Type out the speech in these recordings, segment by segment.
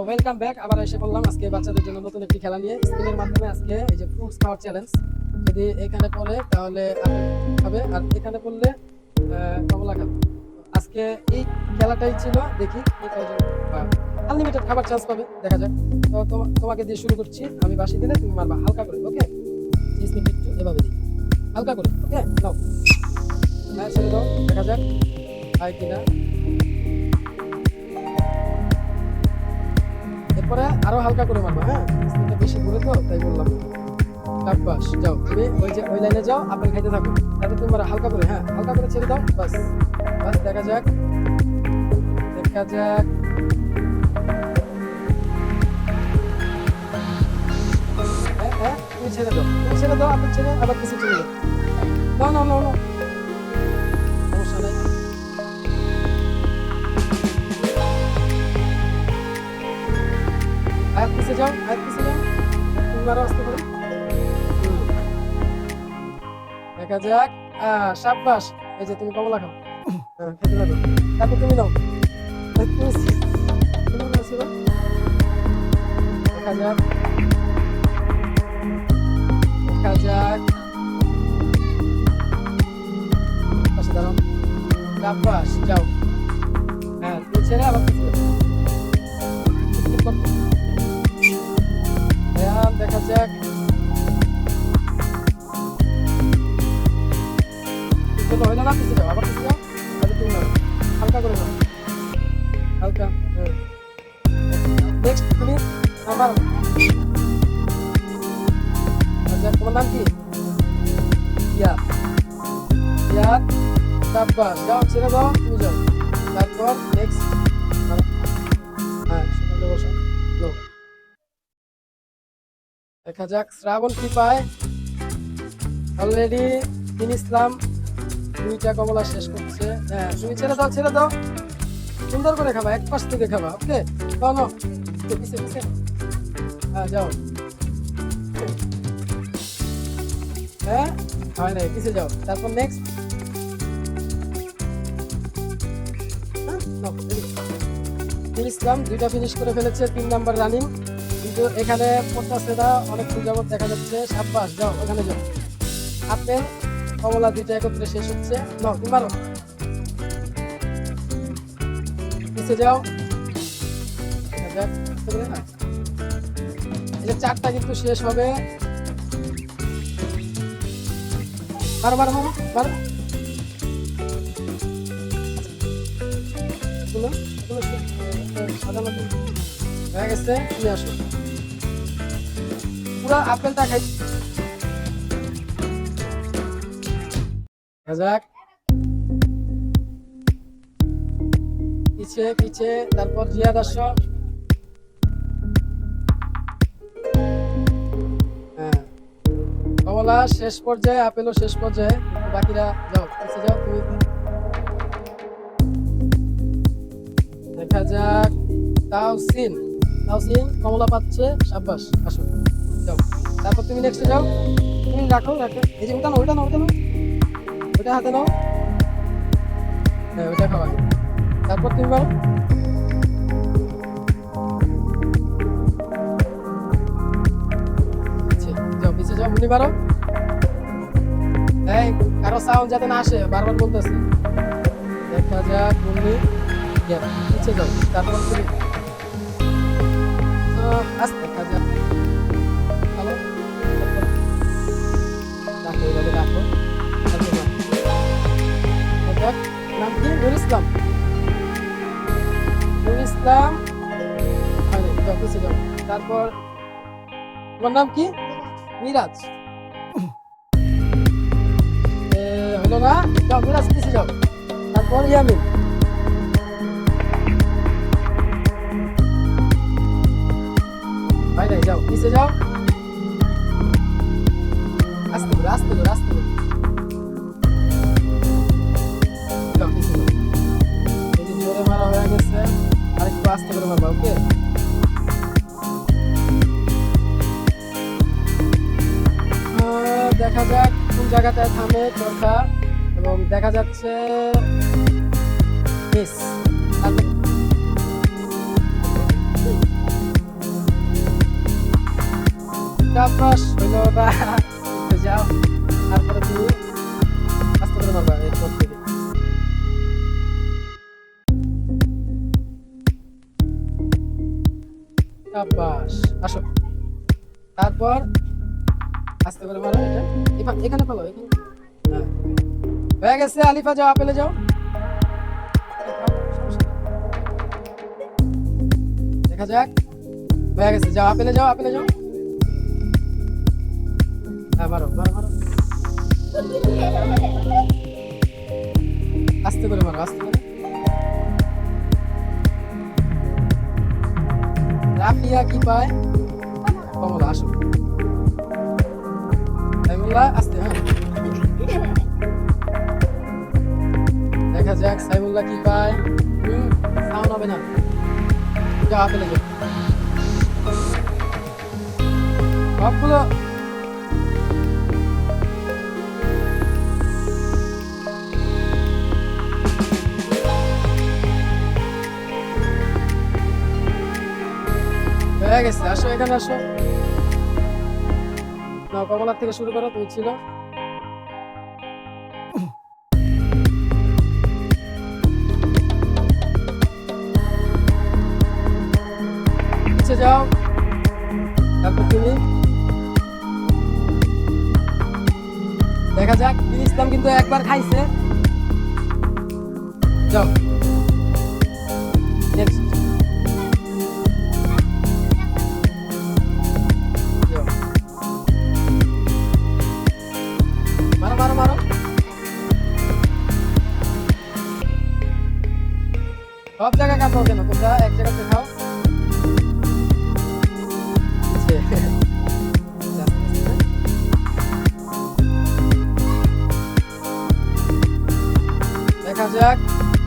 Welcome back. আবার এসে বললাম আজকে বাচ্চাদের জন্য নতুন একটি খেলা নিয়ে স্ক্রিনের মাধ্যমে। আজকে এই যে ফ্রুটস খাওয়ার চ্যালেঞ্জ, যদি এখানে পড়ে তাহলে আপেল খাবে, আর এখানে পড়লে কমলা খাবে। আজকে এই খেলাটাই ছিল, দেখি কে কয়জন আনলিমিটেড খাবার চান্স পাবে, দেখা যাক। তো তোমাকে দিয়ে শুরু করছি, আমি বাসি দিলে তুমি মারবা হালকা করে, ওকে? একটু এভাবে দিই, হালকা করে, ওকে? নাও, হ্যাঁ ছেড়ে দাও, দেখা যাক হয় কিনা। এরপরে আরো হালকা করে মারবা, হ্যাঁ? স্পিডটা বেশি ঘুরে তো তাই বললাম। বাস, যাও তুমি ওই লাইনে যাও, আপেল খাইতে থাকো, তারপর তুমি মারো হালকা করে, হ্যাঁ হালকা করে ছেড়ে দাও, বাস বাস। দেখা যাক দেখা যাক। হ্যাঁ হ্যাঁ, তুমি ছেড়ে দাও, তুমি ছেড়ে দাও, আপেল ছেড়ে আবার কিছু ছেড়ে দাও। না না না না, সমস্যা নেই। আয়াত পিছিয়ে যাও, আয়াত পিছিয়ে যাও, তুমি মারো আস্তে করে। দেখা যাক। সাব্বাস, এই যে তুমি কমলা খাও, হ্যাঁ খেতে থাকো, তারপর তুমি নাও। তুমি বলেছিল। দেখা যাক দেখা যাক। পাশে দাঁড়াও, সাব্বাস, যাও। হ্যাঁ তুমি ছেড়ে আবার পিছিয়ে যাও। দেখা যাক। হইলো না, পিছিয়ে যাও, আবার পিছিয়ে যাও, তাহলে তুমি নাও হালকা করে নাও, হালকা। নেক্সট তুমি আমার। আচ্ছা তোমার নাম কি? ইয়াদ, ইয়াদ, সাব্বাস, যাও ছেড়ে দাও, তুমি যাও। তারপর নেক্সট, হ্যাঁ সেখানে বসো। লো, দেখা যাক শ্রাবণ কি পায়। অলরেডি ইসলাম দুইটা কমলা শেষ করছে। হ্যাঁ তুমি ছেড়ে দাও, ছেড়ে দাও, সুন্দর করে খাবা, এক পাশ থেকে খাবা, ওকে? নাও পিছে পিছে, হ্যাঁ যাও। হ্যাঁ হয় নাই, পিছে যাও। তারপর নেক্সট, ইসলাম দুইটা ফিনিশ করে ফেলেছে, 3 নাম্বার রানিং, কিন্তু এখানে পড়তেছে না অনেক যাবত দেখা যাচ্ছে। সাব্বাস, যাও ওখানে যাও। আপেল কমলা দুইটা একত্রে শেষ হচ্ছে। নাও তুমি মারো, পিছে যাও। এই যে 4টা কিন্তু শেষ হবে। মারো মারো মারো মারো, সাদা মতো হয়ে গেছে। তুমি আসো, পুরো আপেলটা খাই। যাক, পিছে পিছে, তারপর জিয়াদ আসো। হ্যাঁ কমলা শেষ পর্যায়ে, আপেলও শেষ পর্যায়ে, বাকিরা যাও পিছে যাও তুমি। দেখা যাক। তাওসিন, তাওসিন কমলা পাচ্ছে, সাব্বাস, আসো যাও। তারপর তুমি নেক্সটে যাও, তুমি রাখো রাখো, এই যে ওটা নাও, ওটা নাও, ওটা নাও, ওটা হাতে নাও, হ্যাঁ ওটা খাওয়া। তারপর তুমি মারো, যাও পিছিয়ে যাও, মুনি মারো। এই কারো সাউন্ড যাতে না আসে, বারবার বলতেছে। দেখা যাক, মুনি পিছিয়ে যাও। তারপর তুমি আস্তে, দেখা যাক, ভালো রাখো, এইভাবে রাখো। নাম কি? নুর ইসলাম, নুর ইসলাম হয় নাই, যাও পিছিয়ে যাও। তারপর তোমার নাম কি? মিরাজ, হলো না, যাও মিরাজ পিছিয়ে যাও। তারপর ইয়ামিন, হয় নাই, যাও পিছিয়ে যাও। আস্তে করে আস্তে করে আস্তে করে, যাও পিছিয়ে যাও। এই যে জোরে মারা হয়ে গেছে, আরেকটু আস্তে করে মারবা, ওকে? দেখা যাক কোন জায়গাটায় থামে চরকা, এবং দেখা যাচ্ছে মিস। সাবাস হইলো না। যাও তারপরে তুমি আস্তে করে মারবা এরপর থেকে। সাবাস, আসো। তারপর আস্তে করে মারো এটা। এখানে ফেলো, এখানে। হ্যাঁ, হয়ে গেছে। আলিফা যাও, আপেলে যাও। দেখা যাক। হয়ে গেছে, যাও আপেলে যাও, আপেলে যাও। হ্যাঁ, মারো মারো মারো। আস্তে করে মারো, আস্তে করে। রাফিয়া কি পায়? কমলা, আসো। সাইমুল্লাহ, আস্তে। হ্যাঁ, দেখা যাক সাইমুল্লাহ কি পায়। সাউন্ড হবে না। যাও আপেলে যাও। সবগুলো হয়ে গেছে। আসো এখানে আসো। নাও, কমলার থেকে শুরু করো, তুমি ছিল। নিচে যাও, তারপর তুমি। দেখা যাক। দিন ইসলাম কিন্তু একবার খাইছে। যাও নেক্সট। মারো মারো মারো। সব জায়গায় কাঁপাও কেন তোমরা? এক জায়গাতে খাও। দেখা যাক।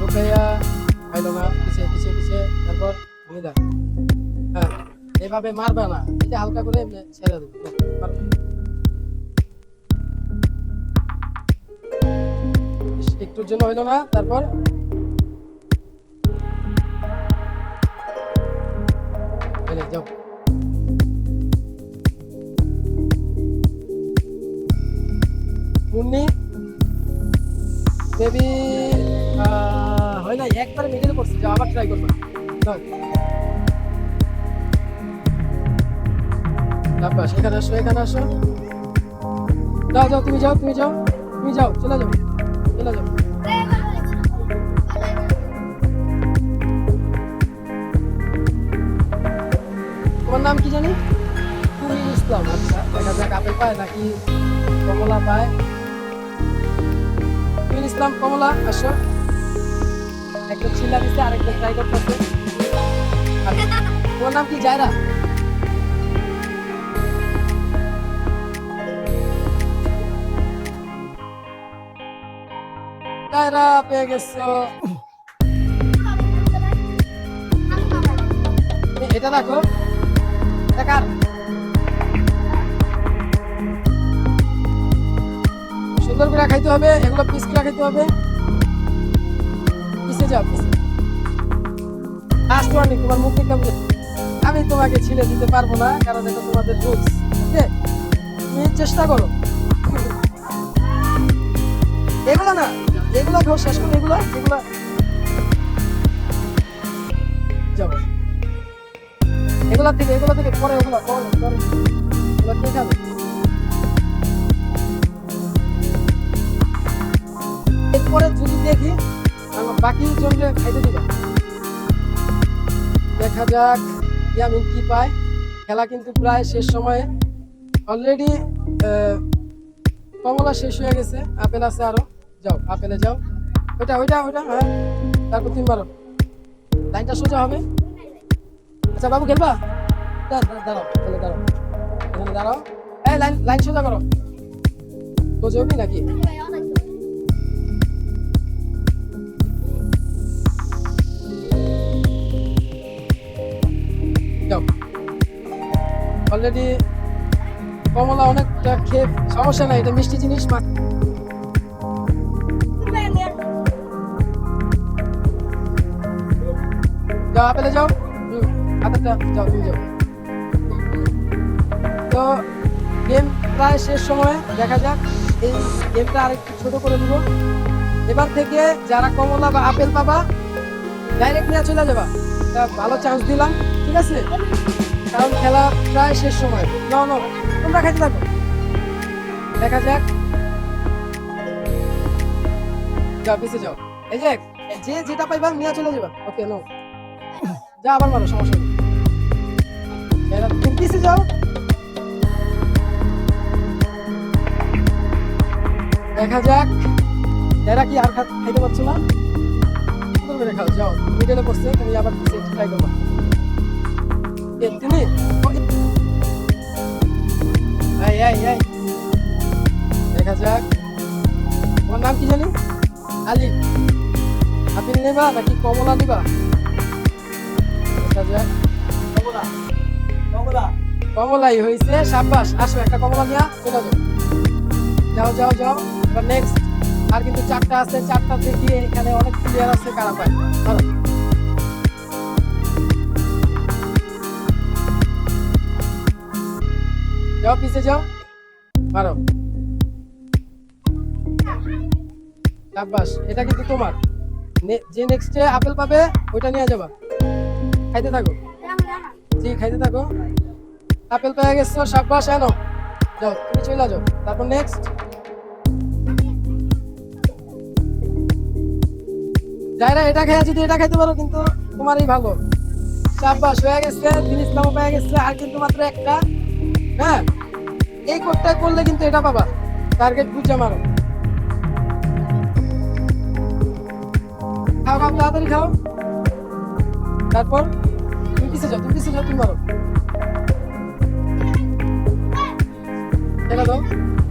রুকাইয়া খাইলো না, পিছিয়ে পিছিয়ে পিছিয়ে। তারপর হামিদা। হ্যাঁ, এভাবে মারবা না, এটা হালকা করে এমনি ছেড়ে দেবো। মারো। একটুর জন্য হইলো না। তারপর যাও। মুন্নি বেবি হয় না, একবার মিডল করছি। যাও, আবার ট্রাই করবা। যাও, তারপর এখানে আসো, এখানে আসো। যাও যাও, তুমি যাও, তুমি যাও, তুমি যাও, চলে যাও, চলে যাও। তোমার নাম কি জানি? তুমিন ইসলাম। আচ্ছা, দেখা যাক আপেল পায় নাকি কমলা পায়। তুমিন ইসলাম, কমলা, আসো। একজন চিল্লা দিচ্ছে, আরেকজন ট্রাই করতেছে। তোমার নাম কি? জায়রা। জায়রা পেয়ে গেছো। এটা রাখো। এটা কার? সুন্দর করে খাইতে হবে, এগুলো পিস করে খাইতে হবে। পিছে যাও, পিছে। লাস্ট ওয়ার্নিং, তোমার মুখ দেখতে হবে। আমি তোমাকে ছিলে দিতে পারবো না, কারণ এটা তোমাদের রুলস। তুমি চেষ্টা করো। এগুলো না, এগুলো খাও, শেষ করো এগুলো, এগুলো। যাও, এগুলা থেকে, এগুলো থেকে পরে, ওগুলো পরে পরে। এগুলো কে খাবে? এরপরে যদি দেখি আমার বাকি জনকে খাইতে দিবা। দেখা যাক ইয়ামিন কি পায়। খেলা কিন্তু প্রায় শেষ সময়ে। অলরেডি কমলা শেষ হয়ে গেছে, আপেল আছে আরো। যাও, আপেলে যাও। ওইটা ওইটা ওইটা, হ্যাঁ। তারপর তুমি মারো। লাইনটা সোজা হবে। আচ্ছা বাবু, খেলবা? দাঁড়াও, তাহলে দাঁড়াও, এখানে দাঁড়াও। এই লাইন, লাইন সোজা করো। সোজা হবি নাকি? যাও। অলরেডি কমলা অনেকটা খেয়ে, সমস্যা নাই, এটা মিষ্টি জিনিস। যাও, আপেলে যাও। হাতেরটা যাও, তুমি যাও। তো গেম প্রায় শেষ সময়ে, দেখা যাক এই গেমটা আরেকটু ছোট করে দিব। এবার থেকে যারা কমলা বা আপেল পাবা ডাইরেক্ট নিয়ে চলে যাবা, তা ভালো চান্স দিলাম, ঠিক আছে? কারণ খেলা প্রায় শেষ সময়। নাও নাও, তোমরা খাইতে থাকো, দেখা যাক। যাও পিছিয়ে যাও, এই যে যে যেটা পাইবা নিয়ে চলে যাবা। ওকে নাও, যা আবার মারো, সমস্যা নেই। এরা তুমি পিছিয়ে যাও, দেখা যাক এরা কি আর খাইতে পারছো না। সুন্দর করে খাও, যাও মিডলে পড়ছে, তুমি আবার ট্রাই করবা। তুমি এই এই এই দেখা যাক, তোমার নাম কি জানি? আলি। আপেল নেবা নাকি কমলা নিবা? দেখা যাক। কমলা কমলা কমলাই হয়েছে, সাব্বাস। আসো একটা কমলা নিয়ে চলে যাও, যাও যাও যাও। এবার নেক্সট, আর কিন্তু 4টা আছে, 4টা দেখি এখানে অনেক প্লেয়ার আছে, কারা পায়। ধরো, যাও পিছে যাও, মারো, সাব্বাস। এটা কিন্তু তোমার, যে নেক্সটে আপেল পাবে ওইটা নিয়ে যাবা। খাইতে থাকো, জি খাইতে থাকো। আপেল পেয়ে গেছো, সাব্বাস। এনো যাও, তুমি চলে যাও। তারপর নেক্সট, যাইরা এটা খেয়ে যদি এটা খাইতে পারো কিন্তু তোমারই ভালো। সাব্বাস, হয়ে গেছে। দিন ইসলামও পেয়ে গেছে, আর কিন্তু মাত্র একটা। হ্যাঁ, এই কোডটা করলে কিন্তু এটা পাবা। টার্গেট বুঝে মারো, খাও খাও, তাড়াতাড়ি খাও। তারপর তুমি পিছিয়ে যাও, তুমি পিছিয়ে যাও, তুমি মারো। এটা দাও,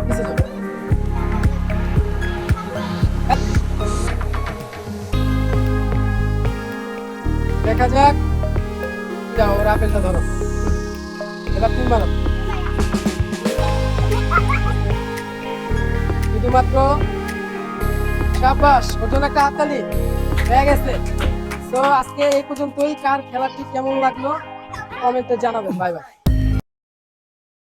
পিছিয়ে যাও। দেখা যাক, যাও ওর আপেলটা ধরো, এবার তুমি মারো। শুধুমাত্র সাব্বাস, ওর জন্য একটা হাততালি। হয়ে গেছে। তো আজকে এই পর্যন্তই। কার খেলাটি কেমন লাগলো কমেন্টে জানাবেন। Bye bye.